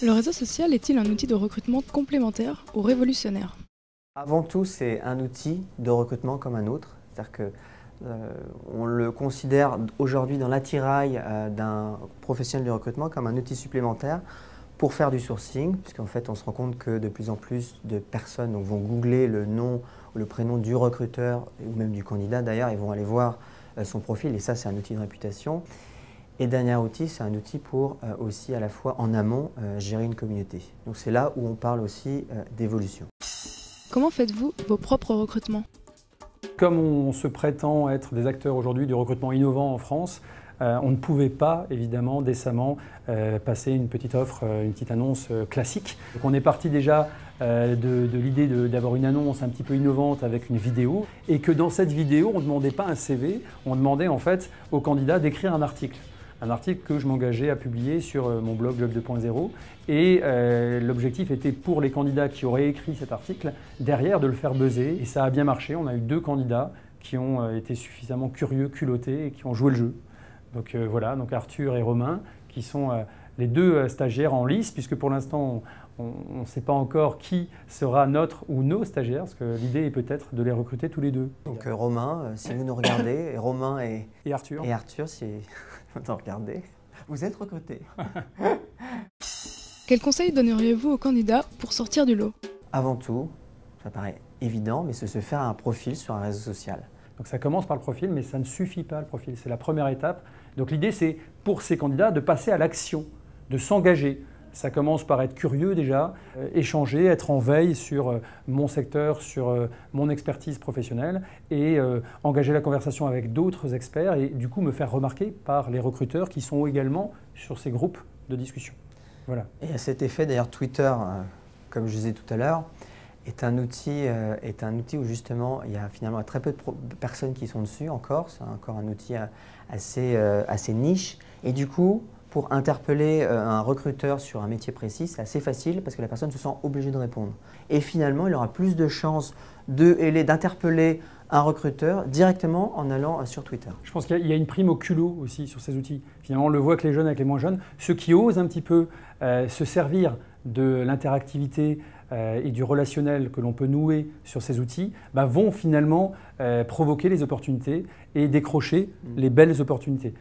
Le réseau social est-il un outil de recrutement complémentaire ou révolutionnaire? Avant tout, c'est un outil de recrutement comme un autre. C'est-à-dire que on le considère aujourd'hui dans l'attirail d'un professionnel du recrutement comme un outil supplémentaire pour faire du sourcing, puisqu'en fait on se rend compte que de plus en plus de personnes vont googler le nom ou le prénom du recruteur ou même du candidat d'ailleurs, et vont aller voir son profil, et ça c'est un outil de réputation. Et dernier outil, c'est un outil pour aussi à la fois en amont gérer une communauté. Donc c'est là où on parle aussi d'évolution. Comment faites-vous vos propres recrutements? Comme on se prétend être des acteurs aujourd'hui du recrutement innovant en France, on ne pouvait pas évidemment décemment passer une petite offre, une petite annonce classique. Donc on est parti déjà de l'idée d'avoir une annonce un petit peu innovante avec une vidéo, et que dans cette vidéo on ne demandait pas un CV, on demandait en fait au candidat d'écrire un article. Un article que je m'engageais à publier sur mon blog Blog 2.0, et l'objectif était pour les candidats qui auraient écrit cet article, derrière de le faire buzzer, et ça a bien marché. On a eu 2 candidats qui ont été suffisamment curieux, culottés, et qui ont joué le jeu. Donc voilà, donc Arthur et Romain, qui sont les 2 stagiaires en lice, puisque pour l'instant on ne sait pas encore qui sera notre ou nos stagiaires, parce que l'idée est peut-être de les recruter tous les 2. Donc Romain, si vous nous regardez, et Romain et Arthur, si vous nous regardez, vous êtes recrutés. Quels conseils donneriez-vous aux candidats pour sortir du lot? Avant tout, ça paraît évident, mais c'est se faire un profil sur un réseau social. Donc ça commence par le profil, mais ça ne suffit pas le profil, c'est la première étape. Donc l'idée c'est pour ces candidats de passer à l'action, de s'engager. Ça commence par être curieux déjà, échanger, être en veille sur mon secteur, sur mon expertise professionnelle, et engager la conversation avec d'autres experts, et du coup me faire remarquer par les recruteurs qui sont également sur ces groupes de discussion. Voilà. Et à cet effet d'ailleurs Twitter, comme je disais tout à l'heure, est un outil où justement il y a finalement très peu de personnes qui sont dessus encore. C'est encore un outil assez niche, et du coup pour interpeller un recruteur sur un métier précis, c'est assez facile parce que la personne se sent obligée de répondre. Et finalement, il aura plus de chances d'interpeller un recruteur directement en allant sur Twitter. Je pense qu'il y a une prime au culot aussi sur ces outils. Finalement, on le voit avec les jeunes, avec les moins jeunes. Ceux qui osent un petit peu se servir de l'interactivité et du relationnel que l'on peut nouer sur ces outils vont finalement provoquer les opportunités et décrocher les belles opportunités.